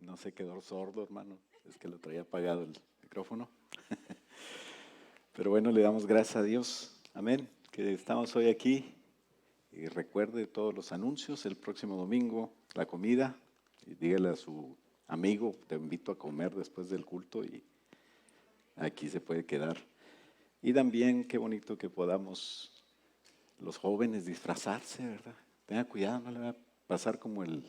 No se quedó sordo, hermano. Es que lo traía apagado el micrófono. Pero bueno, le damos gracias a Dios. Amén. Que estamos hoy aquí. Y recuerde todos los anuncios. El próximo domingo, la comida. Y dígale a su amigo, te invito a comer después del culto y aquí se puede quedar. Y también qué bonito que podamos los jóvenes disfrazarse, ¿verdad? Tenga cuidado, no le va a pasar como el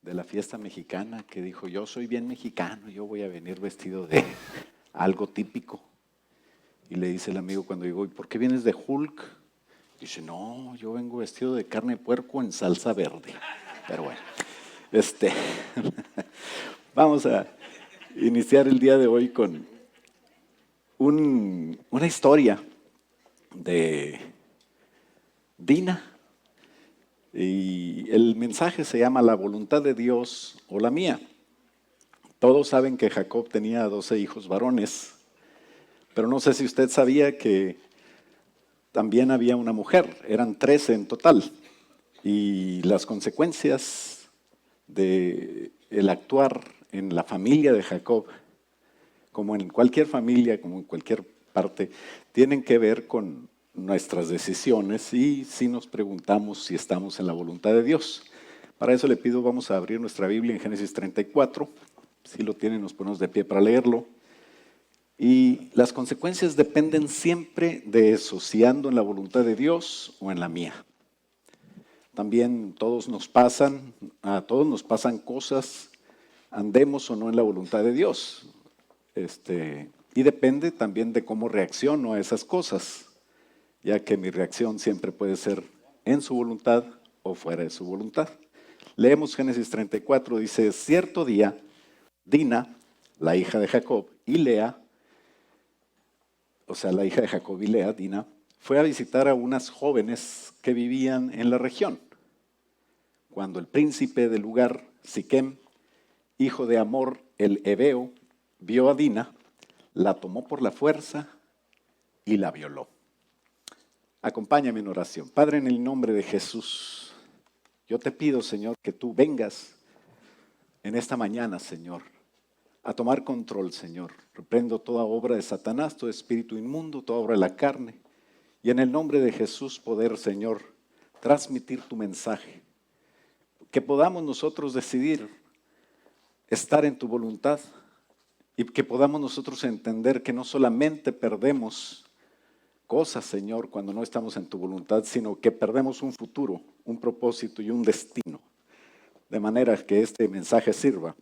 de la fiesta mexicana que dijo, yo soy bien mexicano, yo voy a venir vestido de algo típico. Y le dice el amigo cuando llegó, ¿y por qué vienes de Hulk? Dice, no, yo vengo vestido de carne de puerco en salsa verde. Pero bueno, vamos a iniciar el día de hoy con una historia de Dina. Y el mensaje se llama La voluntad de Dios o la mía. Todos saben que Jacob tenía 12 hijos varones, pero no sé si usted sabía que también había una mujer, eran 13 en total. Y las consecuencias de el actuar en la familia de Jacob, como en cualquier familia, como en cualquier parte, tienen que ver con nuestras decisiones y si nos preguntamos si estamos en la voluntad de Dios. Para eso le pido, vamos a abrir nuestra Biblia en Génesis 34. Si lo tienen, nos ponemos de pie para leerlo. Y las consecuencias dependen siempre de eso, si ando en la voluntad de Dios o en la mía. También a todos nos pasan cosas, andemos o no en la voluntad de Dios. Y depende también de cómo reacciono a esas cosas, ya que mi reacción siempre puede ser en su voluntad o fuera de su voluntad. Leemos Génesis 34, dice, cierto día, Dina, la hija de Jacob, y Lea, o sea, la hija de Jacob y Lea, Dina, fue a visitar a unas jóvenes que vivían en la región. Cuando el príncipe del lugar, Siquem, hijo de Amor, el Hebeo, vio a Dina, la tomó por la fuerza y la violó. Acompáñame en oración. Padre, en el nombre de Jesús, yo te pido, Señor, que tú vengas en esta mañana, Señor, a tomar control, Señor. Reprendo toda obra de Satanás, todo espíritu inmundo, toda obra de la carne. Y en el nombre de Jesús poder, Señor, transmitir tu mensaje. Que podamos nosotros decidir estar en tu voluntad y que podamos nosotros entender que no solamente perdemos cosas, Señor, cuando no estamos en tu voluntad, sino que perdemos un futuro, un propósito y un destino. De manera que este mensaje sirva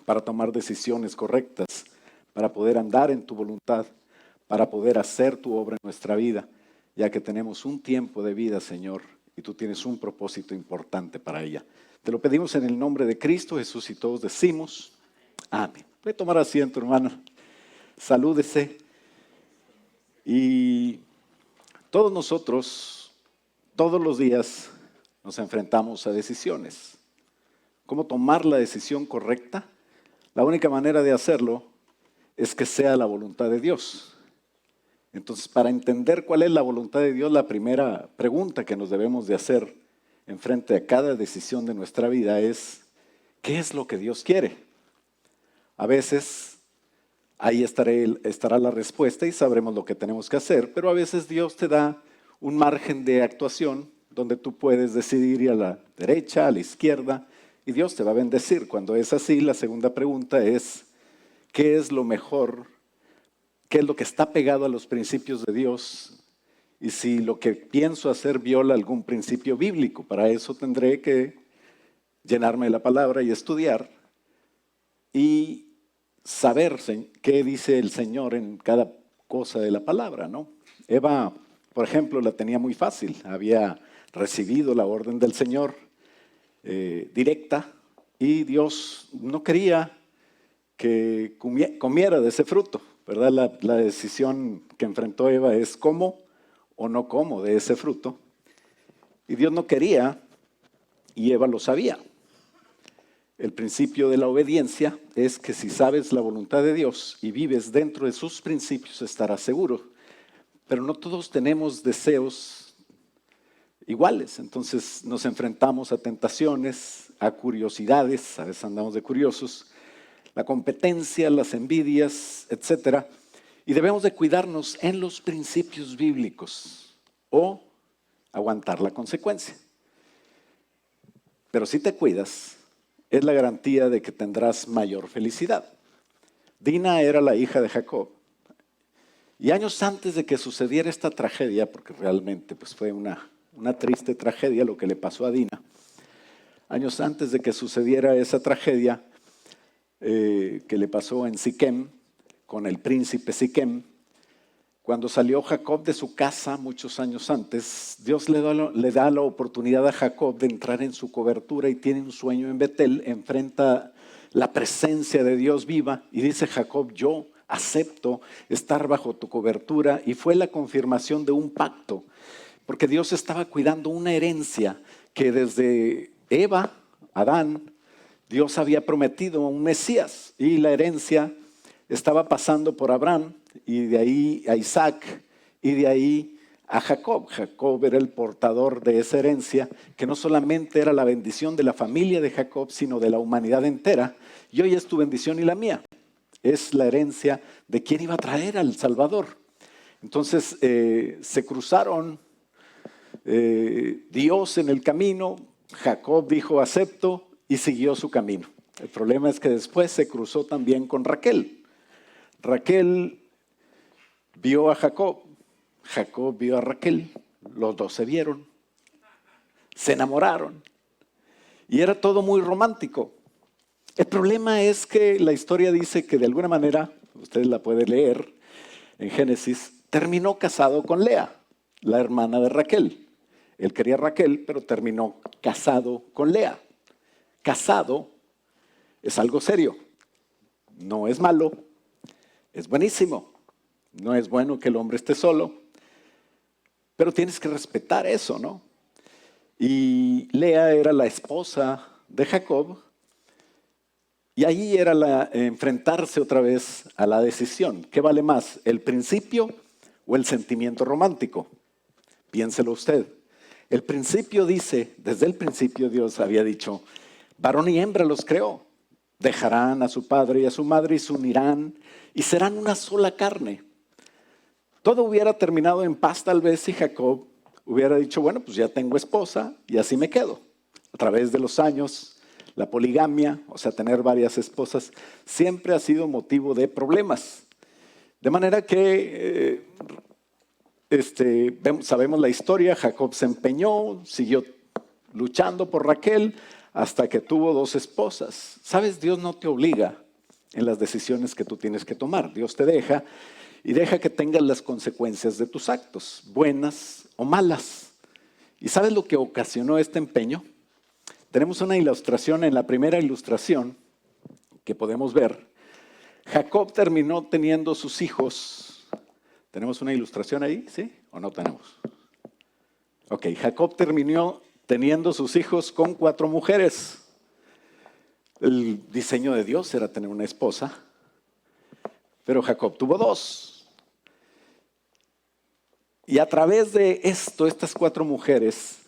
para tomar decisiones correctas, para poder andar en tu voluntad, para poder hacer tu obra en nuestra vida, ya que tenemos un tiempo de vida, Señor, y tú tienes un propósito importante para ella. Te lo pedimos en el nombre de Cristo Jesús y todos decimos, amén. Puede tomar asiento, hermano. Salúdese. Y todos nosotros, todos los días, nos enfrentamos a decisiones. ¿Cómo tomar la decisión correcta? La única manera de hacerlo es que sea la voluntad de Dios. Entonces, para entender cuál es la voluntad de Dios, la primera pregunta que nos debemos de hacer en frente a cada decisión de nuestra vida es, ¿qué es lo que Dios quiere? A veces ahí estará la respuesta y sabremos lo que tenemos que hacer, pero a veces Dios te da un margen de actuación donde tú puedes decidir ir a la derecha, a la izquierda, y Dios te va a bendecir. Cuando es así, la segunda pregunta es, ¿qué es lo mejor? ¿Qué es lo que está pegado a los principios de Dios? Y si lo que pienso hacer viola algún principio bíblico, para eso tendré que llenarme de la palabra y estudiar y saber qué dice el Señor en cada cosa de la palabra, ¿no? Eva, por ejemplo, la tenía muy fácil. Había recibido la orden del Señor directa y Dios no quería que comiera de ese fruto, ¿verdad? La decisión que enfrentó Eva es como o no como de ese fruto. Y Dios no quería y Eva lo sabía. El principio de la obediencia es que si sabes la voluntad de Dios y vives dentro de sus principios, estarás seguro. Pero no todos tenemos deseos iguales, entonces nos enfrentamos a tentaciones a curiosidades, a veces andamos de curiosos, la competencia, las envidias, etcétera, y debemos de cuidarnos en los principios bíblicos o aguantar la consecuencia. Pero si te cuidas, es la garantía de que tendrás mayor felicidad. Dina era la hija de Jacob. Y años antes de que sucediera esta tragedia, porque realmente pues, fue una triste tragedia lo que le pasó a Dina, años antes de que sucediera esa tragedia que le pasó en Siquem, con el príncipe Siquem, cuando salió Jacob de su casa muchos años antes, Dios le da la oportunidad a Jacob de entrar en su cobertura y tiene un sueño en Betel, enfrenta la presencia de Dios viva y dice Jacob, yo acepto estar bajo tu cobertura, y fue la confirmación de un pacto, porque Dios estaba cuidando una herencia que desde Eva, Adán, Dios había prometido un Mesías, y la herencia estaba pasando por Abraham, y de ahí a Isaac, y de ahí a Jacob. Jacob era el portador de esa herencia, que no solamente era la bendición de la familia de Jacob, sino de la humanidad entera. Y hoy es tu bendición y la mía. Es la herencia de quien iba a traer al Salvador. Entonces se cruzaron Dios en el camino. Jacob dijo acepto y siguió su camino. El problema es que después se cruzó también con Raquel. Raquel vio a Jacob, Jacob vio a Raquel, los dos se vieron, se enamoraron y era todo muy romántico. El problema es que la historia dice que de alguna manera, ustedes la pueden leer en Génesis, terminó casado con Lea, la hermana de Raquel. Él quería a Raquel, pero terminó casado con Lea. Casado es algo serio, no es malo, es buenísimo. No es bueno que el hombre esté solo, pero tienes que respetar eso, ¿no? Y Lea era la esposa de Jacob, y ahí era enfrentarse otra vez a la decisión. ¿Qué vale más, el principio o el sentimiento romántico? Piénselo usted. El principio dice, desde el principio Dios había dicho, varón y hembra los creó. Dejarán a su padre y a su madre y se unirán y serán una sola carne. Todo hubiera terminado en paz tal vez si Jacob hubiera dicho, bueno, pues ya tengo esposa y así me quedo. A través de los años, la poligamia, o sea, tener varias esposas, siempre ha sido motivo de problemas. De manera que sabemos la historia, Jacob se empeñó, siguió luchando por Raquel hasta que tuvo 2 esposas. ¿Sabes? Dios no te obliga en las decisiones que tú tienes que tomar. Dios te deja y deja que tengas las consecuencias de tus actos, buenas o malas. ¿Y sabes lo que ocasionó este empeño? Tenemos una ilustración en la primera ilustración que podemos ver. Jacob terminó teniendo sus hijos. ¿Tenemos una ilustración ahí? ¿Sí? ¿O no tenemos? Ok, Jacob terminó teniendo sus hijos con 4 mujeres. El diseño de Dios era tener una esposa, pero Jacob tuvo 2. Y a través de estas 4 mujeres,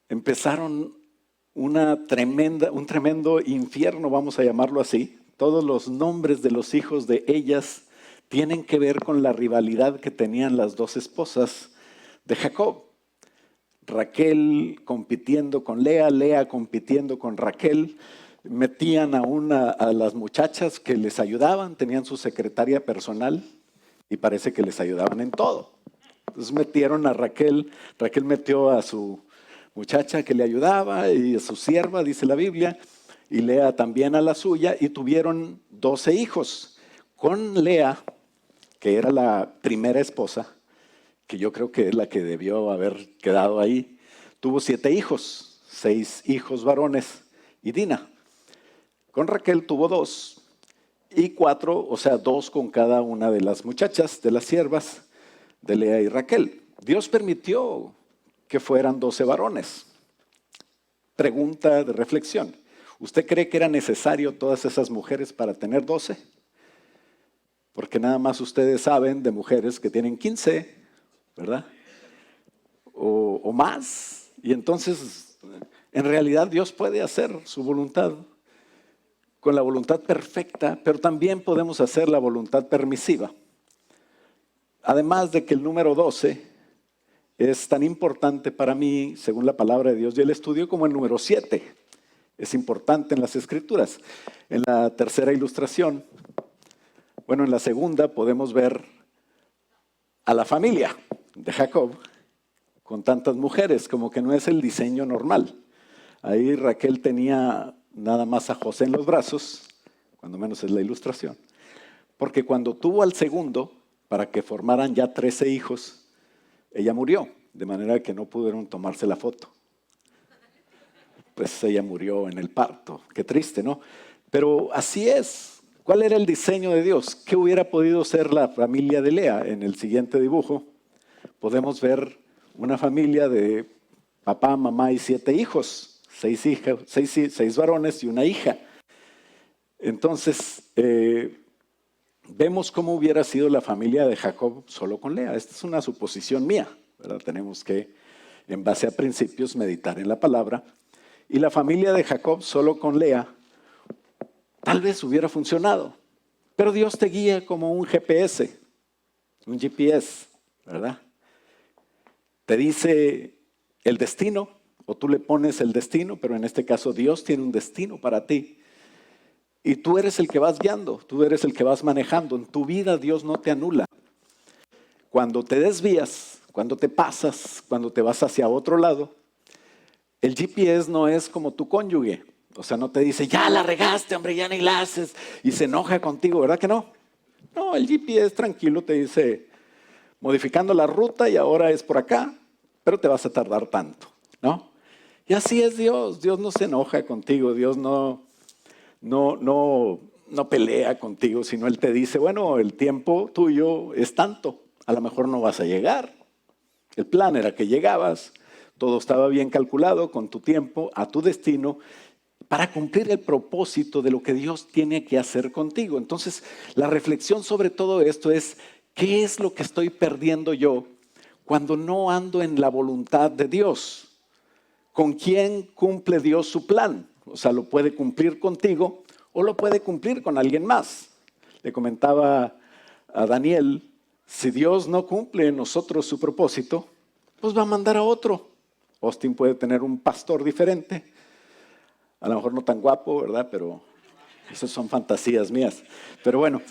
empezaron un tremendo infierno, vamos a llamarlo así. Todos los nombres de los hijos de ellas tienen que ver con la rivalidad que tenían las 2 esposas de Jacob. Raquel compitiendo con Lea, Lea compitiendo con Raquel. Metían a las muchachas que les ayudaban, tenían su secretaria personal y parece que les ayudaban en todo. Entonces metieron a Raquel, Raquel metió a su muchacha que le ayudaba y a su sierva, dice la Biblia, y Lea también a la suya, y tuvieron 12 hijos. Con Lea, que era la primera esposa, que yo creo que es la que debió haber quedado ahí, tuvo 7 hijos, 6 hijos varones y Dina. Con Raquel tuvo 2 y 4, o sea, 2 con cada una de las muchachas, de las siervas de Lea y Raquel. Dios permitió que fueran 12 varones. Pregunta de reflexión. ¿Usted cree que era necesario todas esas mujeres para tener 12? Porque nada más ustedes saben de mujeres que tienen 15, ¿verdad? O más. Y entonces En realidad Dios puede hacer su voluntad con la voluntad perfecta, pero también podemos hacer la voluntad permisiva. Además de que el número 12 es tan importante para mí, según la palabra de Dios y el estudio, como el número 7. Es importante en las Escrituras. En la tercera ilustración, bueno, en la segunda podemos ver a la familia de Jacob con tantas mujeres, como que no es el diseño normal. Ahí Raquel tenía nada más a José en los brazos, cuando menos es la ilustración, porque cuando tuvo al segundo, para que formaran ya 13 hijos, ella murió, de manera que no pudieron tomarse la foto. Pues ella murió en el parto, qué triste, ¿no? Pero así es. ¿Cuál era el diseño de Dios? ¿Qué hubiera podido ser la familia de Lea? En el siguiente dibujo podemos ver una familia de papá, mamá y 7 hijos, 6 varones y una hija. Entonces, vemos cómo hubiera sido la familia de Jacob solo con Lea. Esta es una suposición mía, ¿verdad? Tenemos que, en base a principios, meditar en la palabra. Y la familia de Jacob solo con Lea tal vez hubiera funcionado. Pero Dios te guía como un GPS, ¿verdad? Te dice el destino, o tú le pones el destino, pero en este caso Dios tiene un destino para ti. Y tú eres el que vas guiando, tú eres el que vas manejando. En tu vida Dios no te anula. Cuando te desvías, cuando te pasas, cuando te vas hacia otro lado, el GPS no es como tu cónyuge. O sea, no te dice, ya la regaste, hombre, ya ni la haces, y se enoja contigo, ¿verdad que no? No, el GPS tranquilo te dice, modificando la ruta y ahora es por acá, pero te vas a tardar tanto, ¿no? Y así es Dios. Dios no se enoja contigo, Dios no pelea contigo, sino Él te dice, bueno, el tiempo tuyo es tanto, a lo mejor no vas a llegar. El plan era que llegabas, todo estaba bien calculado con tu tiempo, a tu destino, para cumplir el propósito de lo que Dios tiene que hacer contigo. Entonces, la reflexión sobre todo esto es, ¿qué es lo que estoy perdiendo yo cuando no ando en la voluntad de Dios? ¿Con quién cumple Dios su plan? O sea, lo puede cumplir contigo o lo puede cumplir con alguien más. Le comentaba a Daniel, si Dios no cumple en nosotros su propósito, pues va a mandar a otro. Austin puede tener un pastor diferente, a lo mejor no tan guapo, ¿verdad? Pero esas son fantasías mías. Pero bueno,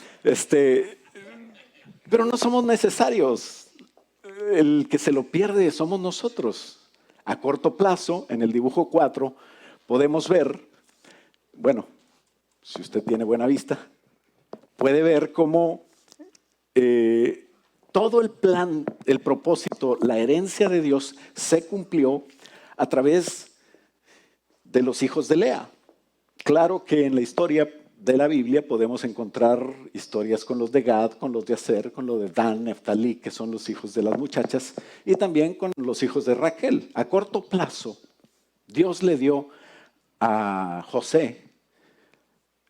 pero no somos necesarios. El que se lo pierde somos nosotros. A corto plazo, en el dibujo 4, podemos ver, bueno, si usted tiene buena vista, puede ver cómo todo el plan, el propósito, la herencia de Dios se cumplió a través de los hijos de Lea. Claro que en la historia de la Biblia podemos encontrar historias con los de Gad, con los de Aser, con los de Dan, Neftalí, que son los hijos de las muchachas, y también con los hijos de Raquel. A corto plazo, Dios le dio a José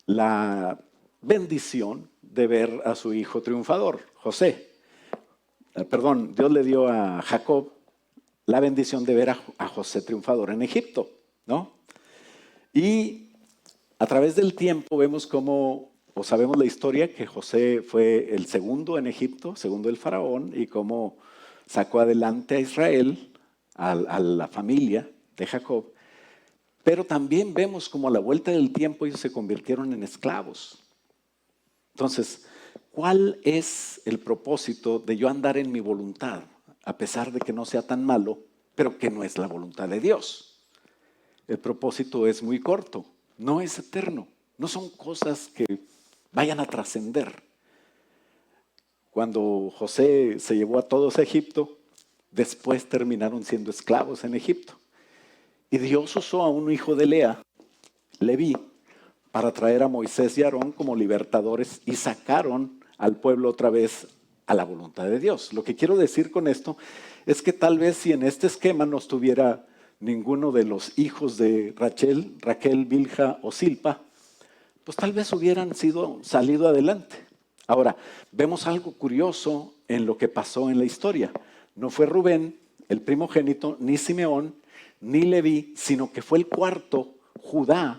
la bendición de ver a su hijo triunfador, Dios le dio a Jacob la bendición de ver a José triunfador en Egipto, ¿no? Y a través del tiempo vemos cómo, o sabemos la historia, que José fue el segundo en Egipto, segundo del faraón, y cómo sacó adelante a Israel, a la familia de Jacob. Pero también vemos cómo a la vuelta del tiempo ellos se convirtieron en esclavos. Entonces, ¿cuál es el propósito de yo andar en mi voluntad, a pesar de que no sea tan malo, pero que no es la voluntad de Dios? El propósito es muy corto. No es eterno, no son cosas que vayan a trascender. Cuando José se llevó a todos a Egipto, después terminaron siendo esclavos en Egipto. Y Dios usó a un hijo de Lea, Leví, para traer a Moisés y Aarón como libertadores y sacaron al pueblo otra vez a la voluntad de Dios. Lo que quiero decir con esto es que tal vez si en este esquema no estuviera ninguno de los hijos de Raquel, Bilha o Silpa, pues tal vez hubieran salido adelante. Ahora, vemos algo curioso en lo que pasó en la historia. No fue Rubén, el primogénito, ni Simeón, ni Leví, sino que fue el cuarto, Judá,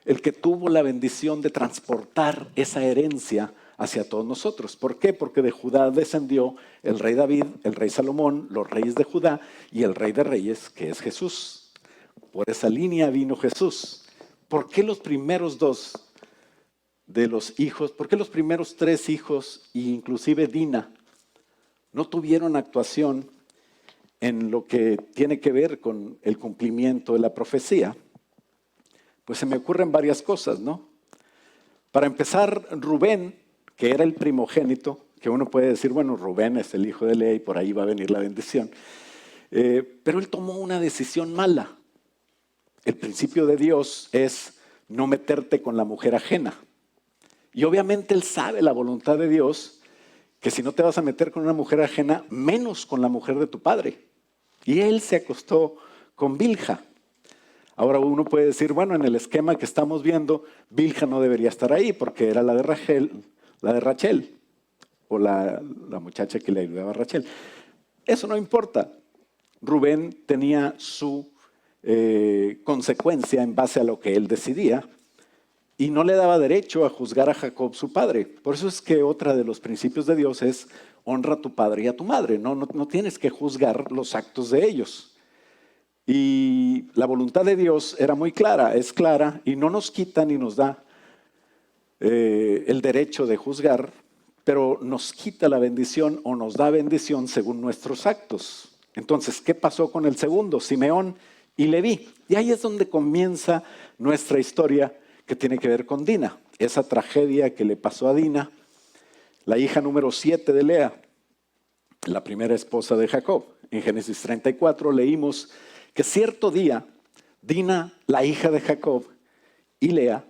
el que tuvo la bendición de transportar esa herencia hacia todos nosotros. ¿Por qué? Porque de Judá descendió el rey David, el rey Salomón, los reyes de Judá y el rey de reyes, que es Jesús. Por esa línea vino Jesús. ¿Por qué los primeros dos de los hijos, por qué los primeros tres hijos, e inclusive Dina, no tuvieron actuación en lo que tiene que ver con el cumplimiento de la profecía? Pues se me ocurren varias cosas, ¿no? Para empezar, Rubén, que era el primogénito, que uno puede decir, bueno, Rubén es el hijo de Lea y por ahí va a venir la bendición, pero él tomó una decisión mala. El principio de Dios es no meterte con la mujer ajena. Y obviamente él sabe la voluntad de Dios, que si no te vas a meter con una mujer ajena, menos con la mujer de tu padre. Y él se acostó con Bilha. Ahora uno puede decir, bueno, en el esquema que estamos viendo, Bilha no debería estar ahí porque era la de Rachel, o la muchacha que le ayudaba a Rachel. Eso no importa. Rubén tenía su consecuencia en base a lo que él decidía y no le daba derecho a juzgar a Jacob, su padre. Por eso es que otra de los principios de Dios es honra a tu padre y a tu madre. No tienes que juzgar los actos de ellos. Y la voluntad de Dios era muy clara, es clara, y no nos quita ni nos da el derecho de juzgar, pero nos quita la bendición o nos da bendición según nuestros actos. Entonces, ¿qué pasó con el segundo? Simeón y Leví. Y ahí es donde comienza nuestra historia que tiene que ver con Dina. Esa tragedia que le pasó a Dina, la hija número 7 de Lea, la primera esposa de Jacob. En Génesis 34 leímos que cierto día Dina, la hija de Jacob, y Lea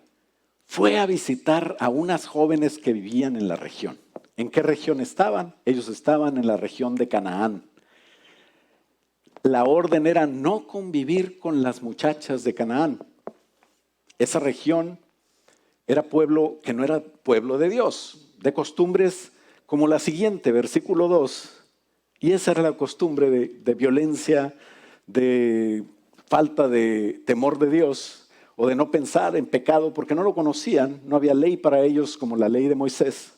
fue a visitar a unas jóvenes que vivían en la región. ¿En qué región estaban? Ellos estaban en la región de Canaán. La orden era no convivir con las muchachas de Canaán. Esa región era pueblo que no era pueblo de Dios, de costumbres como la siguiente, versículo 2. Y esa era la costumbre de violencia, de falta de temor de Dios o de no pensar en pecado porque no lo conocían, no había ley para ellos como la ley de Moisés.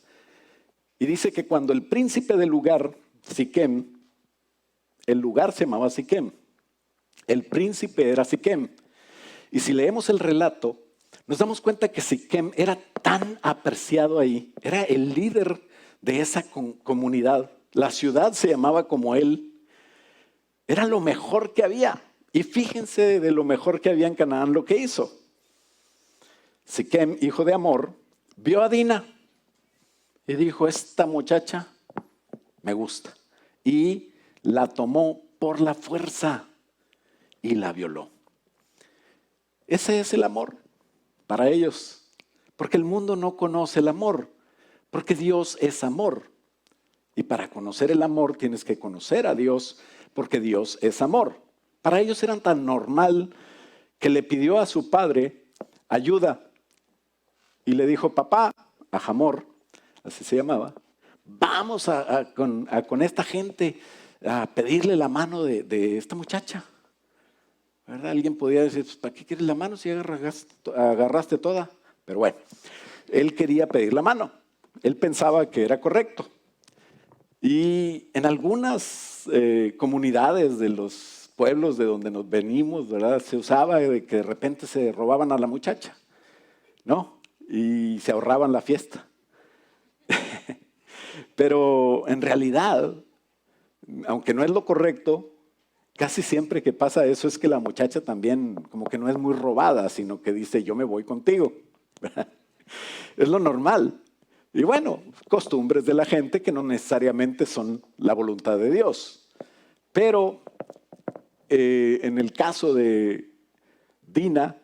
Y dice que cuando el príncipe del lugar, Siquem, el lugar se llamaba Siquem, el príncipe era Siquem. Y si leemos el relato, nos damos cuenta que Siquem era tan apreciado ahí, era el líder de esa comunidad. La ciudad se llamaba como él. Era lo mejor que había. Y fíjense de lo mejor que había en Canaán lo que hizo. Siquem, hijo de Amor, vio a Dina y dijo, esta muchacha me gusta. Y la tomó por la fuerza y la violó. Ese es el amor para ellos. Porque el mundo no conoce el amor. Porque Dios es amor. Y para conocer el amor tienes que conocer a Dios, porque Dios es amor. Para ellos era tan normal que le pidió a su padre ayuda y le dijo, papá, a Hamor, así se llamaba, vamos con esta gente a pedirle la mano de esta muchacha. ¿Verdad? Alguien podría decir, pues, ¿para qué quieres la mano si agarraste toda? Pero bueno, él quería pedir la mano. Él pensaba que era correcto. Y en algunas comunidades de los pueblos de donde nos venimos, ¿verdad? Se usaba de que de repente se robaban a la muchacha, ¿no? Y se ahorraban la fiesta. Pero en realidad, aunque no es lo correcto, casi siempre que pasa eso es que la muchacha también como que no es muy robada, sino que dice, yo me voy contigo. Es lo normal. Y bueno, costumbres de la gente que no necesariamente son la voluntad de Dios. Pero en el caso de Dina,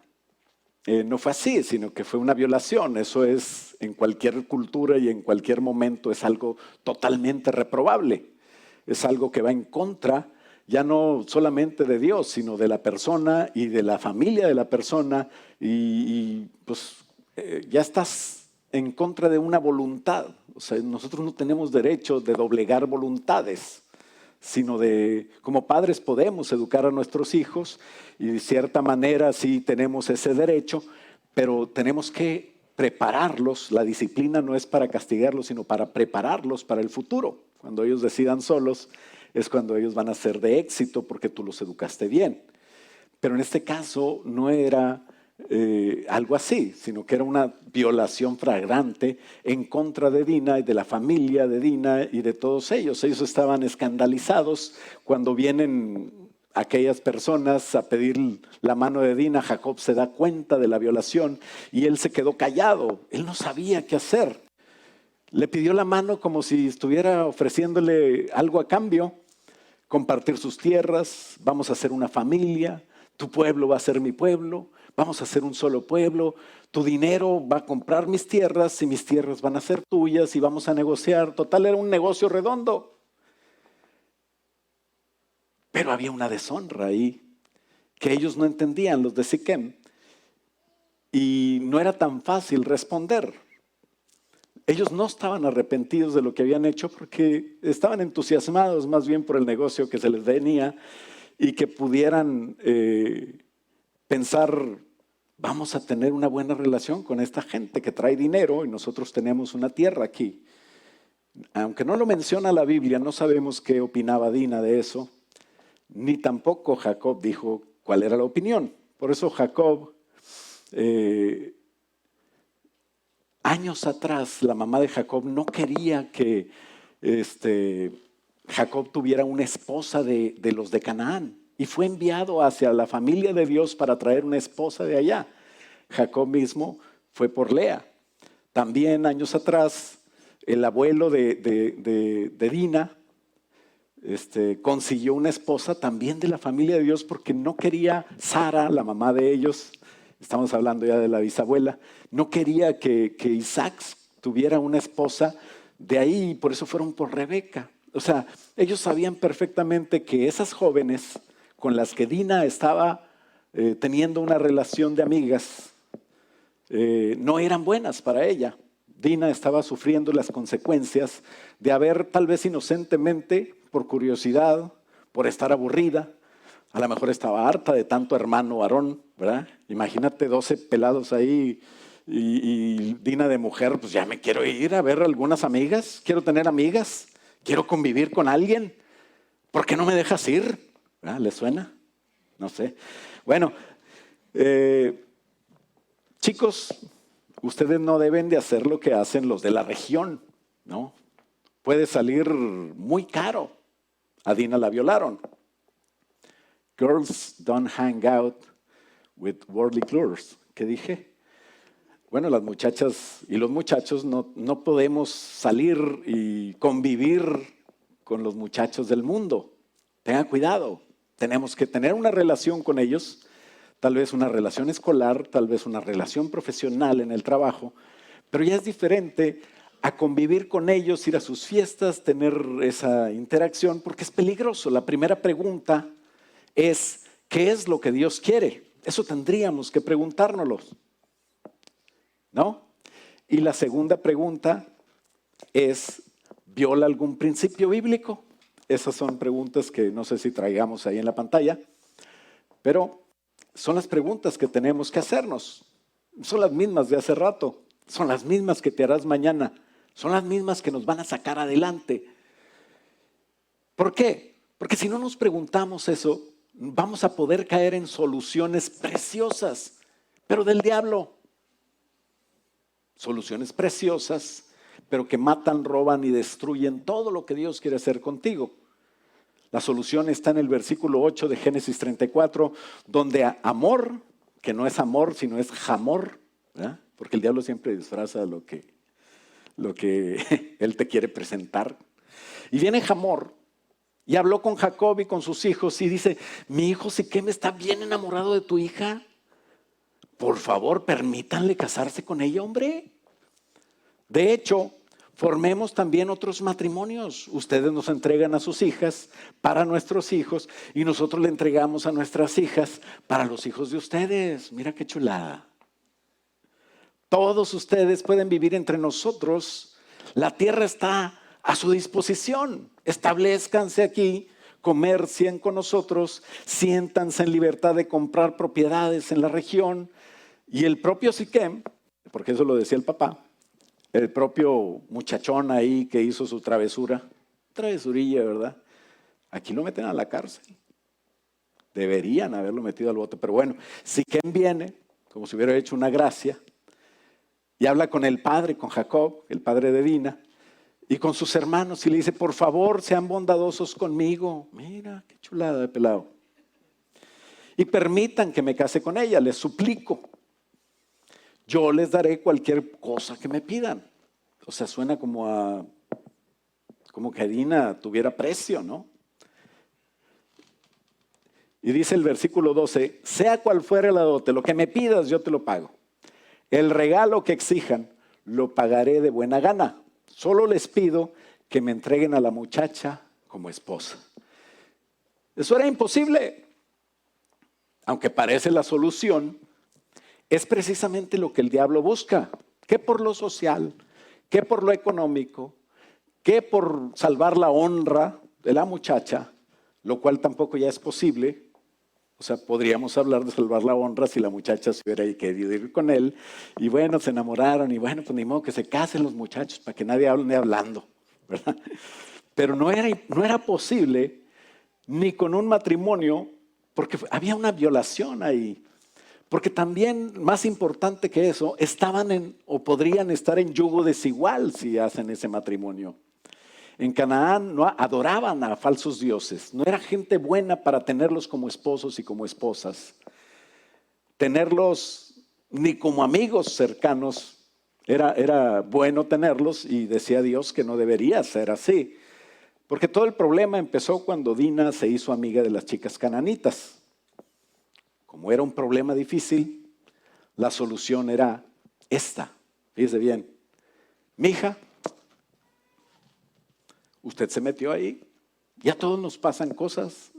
no fue así, sino que fue una violación. Eso es, en cualquier cultura y en cualquier momento, es algo totalmente reprobable. Es algo que va en contra, ya no solamente de Dios, sino de la persona y de la familia de la persona. Pues ya estás en contra de una voluntad. O sea, nosotros no tenemos derecho de doblegar voluntades. sino como padres podemos educar a nuestros hijos y de cierta manera sí tenemos ese derecho, pero tenemos que prepararlos. La disciplina no es para castigarlos, sino para prepararlos para el futuro. Cuando ellos decidan solos es cuando ellos van a ser de éxito porque tú los educaste bien. Pero en este caso no era algo así, sino que era una violación flagrante en contra de Dina y de la familia de Dina y de todos ellos. Ellos estaban escandalizados cuando vienen aquellas personas a pedir la mano de Dina. Jacob se da cuenta de la violación y él se quedó callado. Él no sabía qué hacer. Le pidió la mano como si estuviera ofreciéndole algo a cambio, compartir sus tierras, vamos a hacer una familia, tu pueblo va a ser mi pueblo, vamos a ser un solo pueblo, tu dinero va a comprar mis tierras y mis tierras van a ser tuyas y vamos a negociar. Total, era un negocio redondo. Pero había una deshonra ahí que ellos no entendían, los de Siquem, y no era tan fácil responder. Ellos no estaban arrepentidos de lo que habían hecho porque estaban entusiasmados más bien por el negocio que se les venía y que pudieran pensar, vamos a tener una buena relación con esta gente que trae dinero y nosotros tenemos una tierra aquí. Aunque no lo menciona la Biblia, no sabemos qué opinaba Dina de eso, ni tampoco Jacob dijo cuál era la opinión. Por eso Jacob, años atrás, la mamá de Jacob no quería que Jacob tuviera una esposa de los de Canaán y fue enviado hacia la familia de Dios para traer una esposa de allá. Jacob mismo fue por Lea. También años atrás, el abuelo de Dina consiguió una esposa también de la familia de Dios porque no quería Sara, la mamá de ellos, estamos hablando ya de la bisabuela, no quería que Isaac tuviera una esposa de ahí y por eso fueron por Rebeca. O sea, ellos sabían perfectamente que esas jóvenes con las que Dina estaba teniendo una relación de amigas no eran buenas para ella. Dina estaba sufriendo las consecuencias de haber tal vez inocentemente, por curiosidad, por estar aburrida, a lo mejor estaba harta de tanto hermano varón, ¿verdad? Imagínate 12 pelados ahí y Dina de mujer, pues ya me quiero ir a ver algunas amigas, quiero tener amigas, quiero convivir con alguien. ¿Por qué no me dejas ir? ¿Verdad? ¿Le suena? No sé. Bueno, chicos, ustedes no deben de hacer lo que hacen los de la región, ¿no? Puede salir muy caro. A Dina la violaron. Girls don't hang out with worldly lures. ¿Qué dije? Bueno, las muchachas y los muchachos no podemos salir y convivir con los muchachos del mundo. Tengan cuidado. Tenemos que tener una relación con ellos, tal vez una relación escolar, tal vez una relación profesional en el trabajo, pero ya es diferente a convivir con ellos, ir a sus fiestas, tener esa interacción, porque es peligroso. La primera pregunta es, ¿qué es lo que Dios quiere? Eso tendríamos que preguntárnoslo, ¿no? Y la segunda pregunta es, ¿viola algún principio bíblico? Esas son preguntas que no sé si traigamos ahí en la pantalla, pero son las preguntas que tenemos que hacernos. Son las mismas de hace rato, son las mismas que te harás mañana. Son las mismas que nos van a sacar adelante. ¿Por qué? Porque si no nos preguntamos eso, vamos a poder caer en soluciones preciosas, pero del diablo. Soluciones preciosas, pero que matan, roban y destruyen todo lo que Dios quiere hacer contigo. La solución está en el versículo 8 de Génesis 34, donde amor, que no es amor, sino es jamor, ¿verdad? Porque el diablo siempre disfraza lo que él te quiere presentar. Y viene Hamor y habló con Jacob y con sus hijos y dice, mi hijo Siquem está bien enamorado de tu hija. Por favor, permítanle casarse con ella, hombre. De hecho, formemos también otros matrimonios. Ustedes nos entregan a sus hijas para nuestros hijos y nosotros le entregamos a nuestras hijas para los hijos de ustedes. Mira qué chulada. Todos ustedes pueden vivir entre nosotros. La tierra está a su disposición. establezcanse aquí, comercien con nosotros, siéntanse en libertad de comprar propiedades en la región. Y el propio Siquem, porque eso lo decía el papá, el propio muchachón ahí que hizo su travesurilla, ¿verdad? Aquí lo meten a la cárcel. Deberían haberlo metido al bote, pero bueno, Siquem viene, como si hubiera hecho una gracia, y habla con el padre, con Jacob, el padre de Dina, y con sus hermanos, y le dice, por favor, sean bondadosos conmigo. Mira, qué chulada de pelado. Y permitan que me case con ella, les suplico. Yo les daré cualquier cosa que me pidan. O sea, suena como que Dina tuviera precio, ¿no? Y dice el versículo 12, sea cual fuere la dote, lo que me pidas yo te lo pago. El regalo que exijan lo pagaré de buena gana. Solo les pido que me entreguen a la muchacha como esposa. Eso era imposible. Aunque parece la solución, es precisamente lo que el diablo busca. Que por lo social, que por lo económico, que por salvar la honra de la muchacha, lo cual tampoco ya es posible. O sea, podríamos hablar de salvar la honra si la muchacha se hubiera querido ir con él. Y bueno, se enamoraron y bueno, pues ni modo que se casen los muchachos para que nadie hable ni hablando, ¿verdad? Pero no era posible ni con un matrimonio porque había una violación ahí. Porque también, más importante que eso, estaban o podrían estar en yugo desigual si hacen ese matrimonio. En Canaán no adoraban a falsos dioses, no era gente buena para tenerlos como esposos y como esposas. Tenerlos ni como amigos cercanos, era bueno tenerlos y decía Dios que no debería ser así. Porque todo el problema empezó cuando Dina se hizo amiga de las chicas cananitas. Como era un problema difícil, la solución era esta. Fíjese bien, mija, usted se metió ahí, ya a todos nos pasan cosas,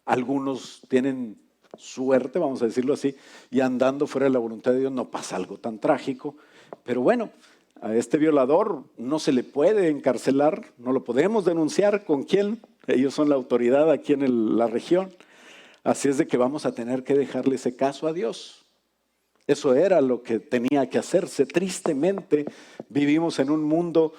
algunos tienen suerte, vamos a decirlo así, y andando fuera de la voluntad de Dios no pasa algo tan trágico, pero bueno, a este violador no se le puede encarcelar, no lo podemos denunciar. ¿Con quién? Ellos son la autoridad aquí en la región. Así es de que vamos a tener que dejarle ese caso a Dios. Eso era lo que tenía que hacerse. Tristemente vivimos en un mundo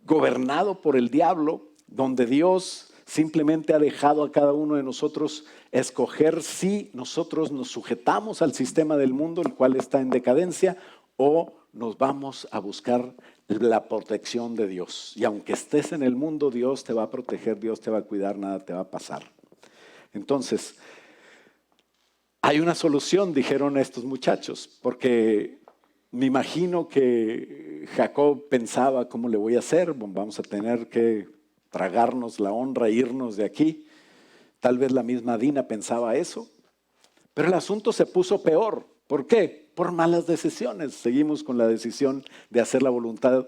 gobernado por el diablo, donde Dios simplemente ha dejado a cada uno de nosotros escoger si nosotros nos sujetamos al sistema del mundo, el cual está en decadencia, o nos vamos a buscar la protección de Dios. Y aunque estés en el mundo, Dios te va a proteger, Dios te va a cuidar, nada te va a pasar. Entonces, hay una solución, dijeron estos muchachos, porque me imagino que Jacob pensaba, ¿cómo le voy a hacer? Vamos a tener que tragarnos la honra e irnos de aquí. Tal vez la misma Dina pensaba eso. Pero el asunto se puso peor. ¿Por qué? Por malas decisiones. Seguimos con la decisión de hacer la voluntad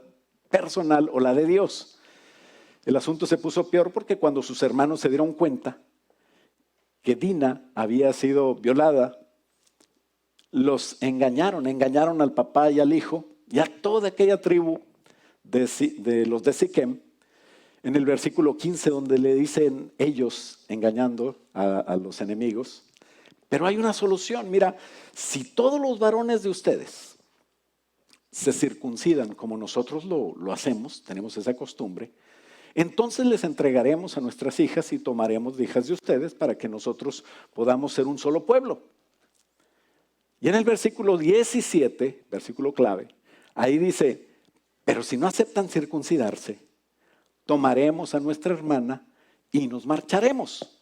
personal o la de Dios. El asunto se puso peor porque cuando sus hermanos se dieron cuenta que Dina había sido violada, los engañaron al papá y al hijo y a toda aquella tribu de los de Siquem. En el versículo 15, donde le dicen ellos engañando a los enemigos, pero hay una solución. Mira, si todos los varones de ustedes se circuncidan como nosotros lo hacemos, tenemos esa costumbre, entonces les entregaremos a nuestras hijas y tomaremos de hijas de ustedes para que nosotros podamos ser un solo pueblo. Y en el versículo 17, versículo clave, ahí dice, pero si no aceptan circuncidarse, tomaremos a nuestra hermana y nos marcharemos.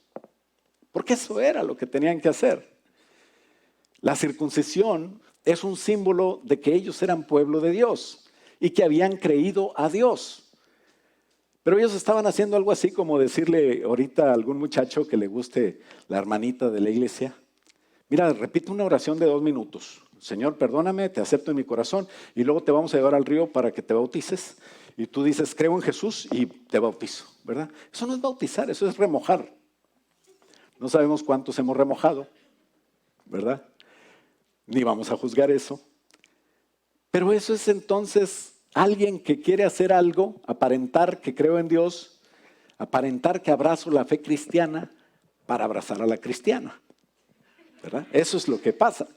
Porque eso era lo que tenían que hacer. La circuncisión es un símbolo de que ellos eran pueblo de Dios y que habían creído a Dios. Pero ellos estaban haciendo algo así como decirle ahorita a algún muchacho que le guste la hermanita de la iglesia, mira, repite una oración de 2 minutos. Señor, perdóname, te acepto en mi corazón y luego te vamos a llevar al río para que te bautices. Y tú dices, creo en Jesús y te bautizo, ¿verdad? Eso no es bautizar, eso es remojar. No sabemos cuántos hemos remojado, ¿verdad? Ni vamos a juzgar eso. Pero eso es entonces alguien que quiere hacer algo, aparentar que creo en Dios, Aparentar que abrazo la fe cristiana para abrazar a la cristiana, ¿verdad? Eso es lo que pasa.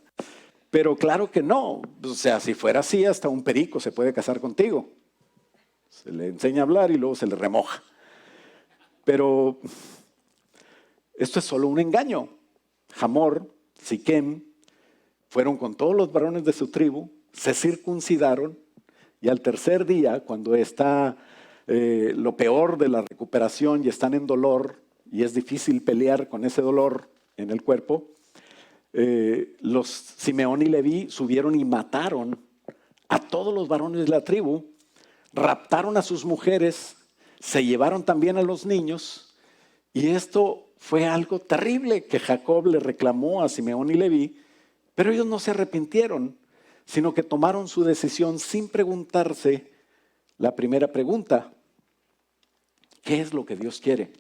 Pero claro que no. O sea, si fuera así, hasta un perico se puede casar contigo. Se le enseña a hablar y luego se le remoja. Pero esto es solo un engaño. Hamor, Siquem, fueron con todos los varones de su tribu, se circuncidaron y al tercer día, cuando está lo peor de la recuperación y están en dolor y es difícil pelear con ese dolor en el cuerpo, los Simeón y Leví subieron y mataron a todos los varones de la tribu, raptaron a sus mujeres, se llevaron también a los niños, y esto fue algo terrible que Jacob le reclamó a Simeón y Leví, pero ellos no se arrepintieron, sino que tomaron su decisión sin preguntarse la primera pregunta: ¿qué es lo que Dios quiere?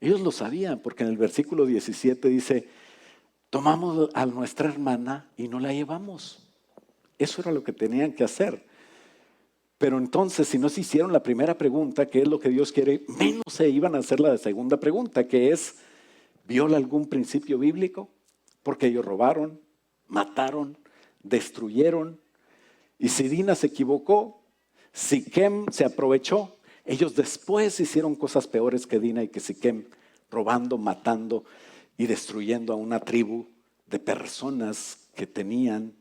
Ellos lo sabían, porque en el versículo 17 dice: tomamos a nuestra hermana y no la llevamos. Eso era lo que tenían que hacer. Pero entonces, si no se hicieron la primera pregunta, ¿qué es lo que Dios quiere?, menos se iban a hacer la segunda pregunta, que es: ¿viola algún principio bíblico? Porque ellos robaron, mataron, destruyeron. Y si Dina se equivocó, Siquem se aprovechó. Ellos después hicieron cosas peores que Dina y que Siquem, robando, matando y destruyendo a una tribu de personas que tenían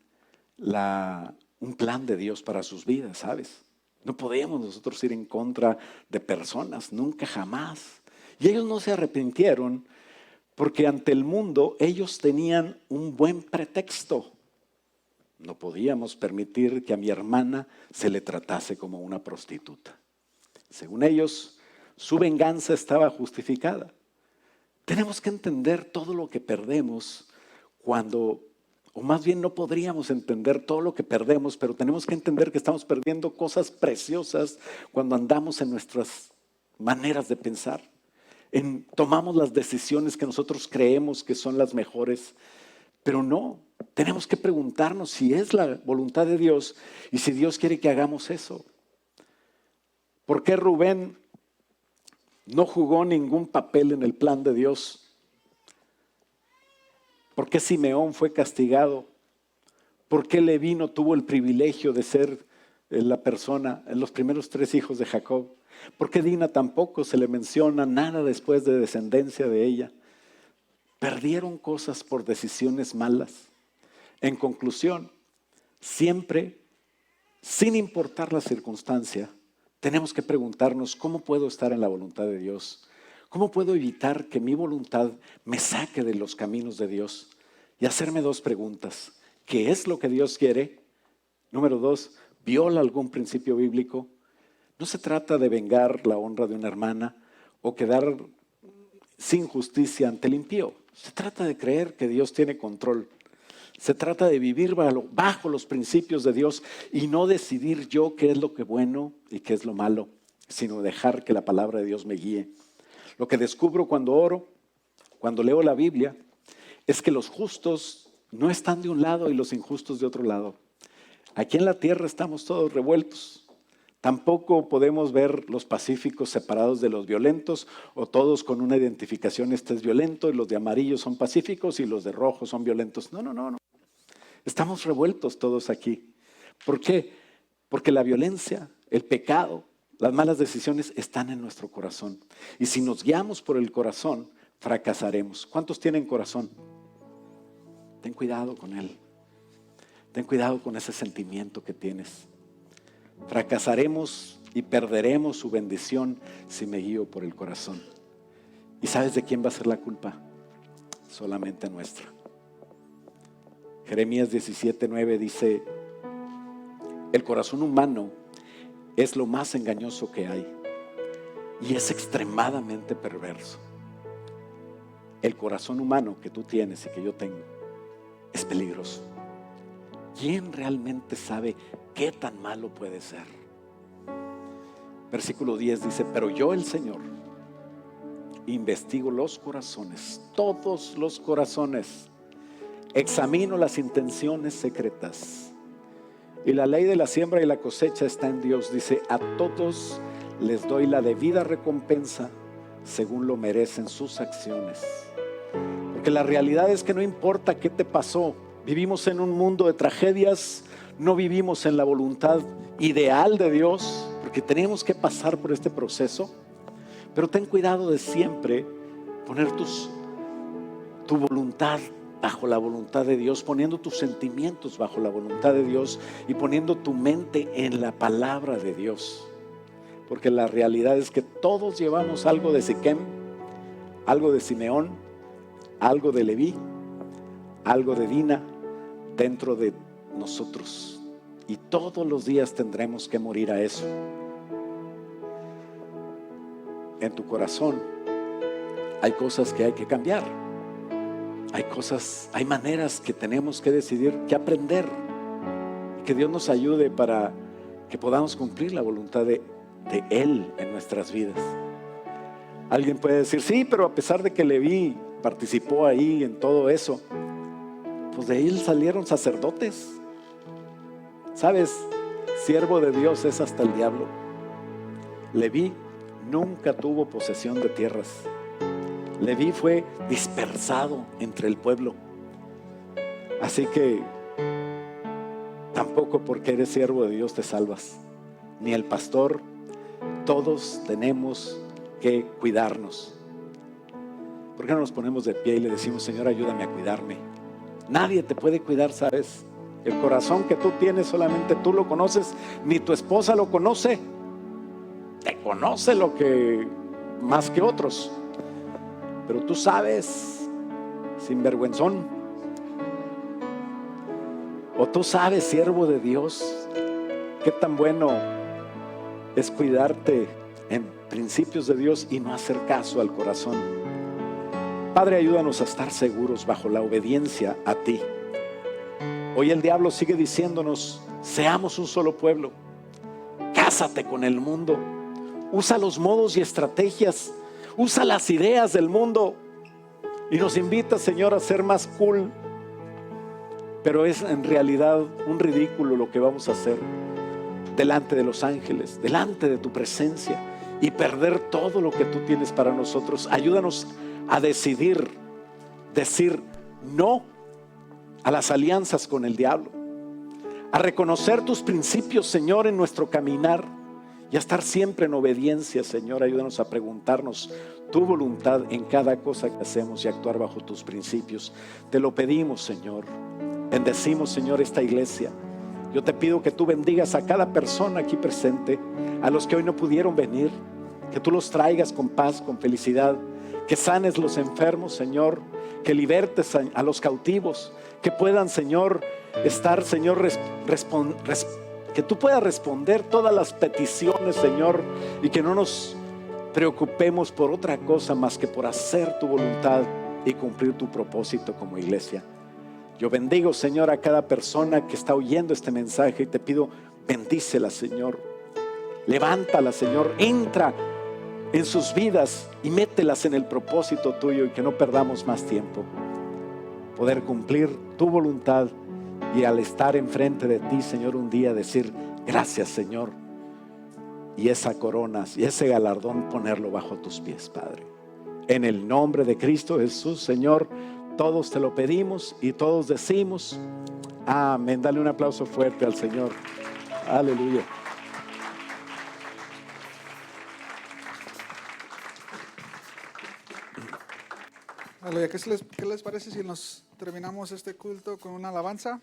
un plan de Dios para sus vidas, ¿sabes? No podíamos nosotros ir en contra de personas, nunca, jamás. Y ellos no se arrepintieron porque ante el mundo ellos tenían un buen pretexto. No podíamos permitir que a mi hermana se le tratase como una prostituta. Según ellos, su venganza estaba justificada. Tenemos que entender todo lo que perdemos cuando, o más bien no podríamos entender todo lo que perdemos, pero tenemos que entender que estamos perdiendo cosas preciosas cuando andamos en nuestras maneras de pensar. Tomamos las decisiones que nosotros creemos que son las mejores, pero no. Tenemos que preguntarnos si es la voluntad de Dios y si Dios quiere que hagamos eso. ¿Por qué Rubén no jugó ningún papel en el plan de Dios? ¿Por qué Simeón fue castigado? ¿Por qué Leví no tuvo el privilegio de ser la persona, los primeros 3 hijos de Jacob? ¿Por qué Dina tampoco se le menciona nada después de descendencia de ella? Perdieron cosas por decisiones malas. En conclusión, siempre, sin importar la circunstancia, tenemos que preguntarnos: ¿cómo puedo estar en la voluntad de Dios? ¿Cómo puedo evitar que mi voluntad me saque de los caminos de Dios? Y hacerme 2 preguntas. ¿Qué es lo que Dios quiere? Número 2, ¿viola algún principio bíblico? No se trata de vengar la honra de una hermana o quedar sin justicia ante el impío. Se trata de creer que Dios tiene control. Se trata de vivir bajo los principios de Dios y no decidir yo qué es lo que es bueno y qué es lo malo, sino dejar que la palabra de Dios me guíe. Lo que descubro cuando oro, cuando leo la Biblia, es que los justos no están de un lado y los injustos de otro lado. Aquí en la tierra estamos todos revueltos. Tampoco podemos ver los pacíficos separados de los violentos o todos con una identificación: este es violento y los de amarillo son pacíficos y los de rojo son violentos. No. Estamos revueltos todos aquí. ¿Por qué? Porque la violencia, el pecado, las malas decisiones están en nuestro corazón. Y si nos guiamos por el corazón, fracasaremos. ¿Cuántos tienen corazón? Ten cuidado con él. Ten cuidado con ese sentimiento que tienes. Fracasaremos y perderemos su bendición si me guío por el corazón. ¿Y sabes de quién va a ser la culpa? Solamente nuestra. Jeremías 17:9 dice: el corazón humano es lo más engañoso que hay y es extremadamente perverso. El corazón humano que tú tienes y que yo tengo es peligroso. ¿Quién realmente sabe qué tan malo puede ser? Versículo 10 dice: pero yo, el Señor, investigo los corazones, todos los corazones, examino las intenciones secretas. Y la ley de la siembra y la cosecha está en Dios. Dice: a todos les doy la debida recompensa según lo merecen sus acciones. Porque la realidad es que no importa qué te pasó, vivimos en un mundo de tragedias, no vivimos en la voluntad ideal de Dios, porque tenemos que pasar por este proceso. Pero ten cuidado de siempre poner tu voluntad bajo la voluntad de Dios, poniendo tus sentimientos bajo la voluntad de Dios y poniendo tu mente en la palabra de Dios. Porque la realidad es que todos llevamos algo de Siquem, algo de Simeón, algo de Leví, algo de Dina dentro de nosotros. Y todos los días tendremos que morir a eso. En tu corazón hay cosas que hay que cambiar. Hay maneras que tenemos que decidir, que aprender. Que Dios nos ayude para que podamos cumplir la voluntad de Él en nuestras vidas. Alguien puede decir, sí, pero a pesar de que Leví participó ahí en todo eso, pues de él salieron sacerdotes. ¿Sabes? Siervo de Dios es hasta el diablo. Leví nunca tuvo posesión de tierras. Leví fue dispersado entre el pueblo. Así que tampoco porque eres siervo de Dios te salvas, ni el pastor. Todos tenemos que cuidarnos. ¿Por qué no nos ponemos de pie y le decimos, Señor, ayúdame a cuidarme? Nadie te puede cuidar, ¿sabes? El corazón que tú tienes solamente tú lo conoces, ni tu esposa lo conoce. Te conoce lo que más que otros, pero tú sabes, sinvergüenzón, o tú sabes, siervo de Dios, qué tan bueno es cuidarte en principios de Dios y no hacer caso al corazón. Padre, ayúdanos a estar seguros bajo la obediencia a ti. Hoy el diablo sigue diciéndonos, seamos un solo pueblo. Cásate con el mundo. Usa los modos y estrategias. Usa las ideas del mundo. Y nos invita, Señor, a ser más cool. Pero es en realidad un ridículo lo que vamos a hacer delante de los ángeles, delante de tu presencia, y perder todo lo que tú tienes para nosotros. Ayúdanos a decir no a las alianzas con el diablo, a reconocer tus principios, Señor, en nuestro caminar, y a estar siempre en obediencia, Señor. Ayúdanos a preguntarnos tu voluntad en cada cosa que hacemos y actuar bajo tus principios. Te lo pedimos, Señor. Bendecimos, Señor, esta iglesia. Yo te pido que tú bendigas a cada persona aquí presente, a los que hoy no pudieron venir, que tú los traigas con paz, con felicidad, que sanes los enfermos, Señor, que libertes a los cautivos, que puedan, Señor, estar, Señor, que tú puedas responder todas las peticiones, Señor, y que no nos preocupemos por otra cosa más que por hacer tu voluntad y cumplir tu propósito como iglesia. Yo bendigo, Señor, a cada persona que está oyendo este mensaje y te pido, bendícela, Señor. Levántala, Señor. Entra en sus vidas y mételas en el propósito tuyo, y que no perdamos más tiempo. Poder cumplir tu voluntad y al estar enfrente de ti, Señor, un día decir, gracias, Señor. Y esa corona y ese galardón ponerlo bajo tus pies, Padre. En el nombre de Cristo Jesús, Señor, todos te lo pedimos y todos decimos amén. Dale un aplauso fuerte al Señor. Aleluya. Aleluya. ¿Qué les parece si nos terminamos este culto con una alabanza?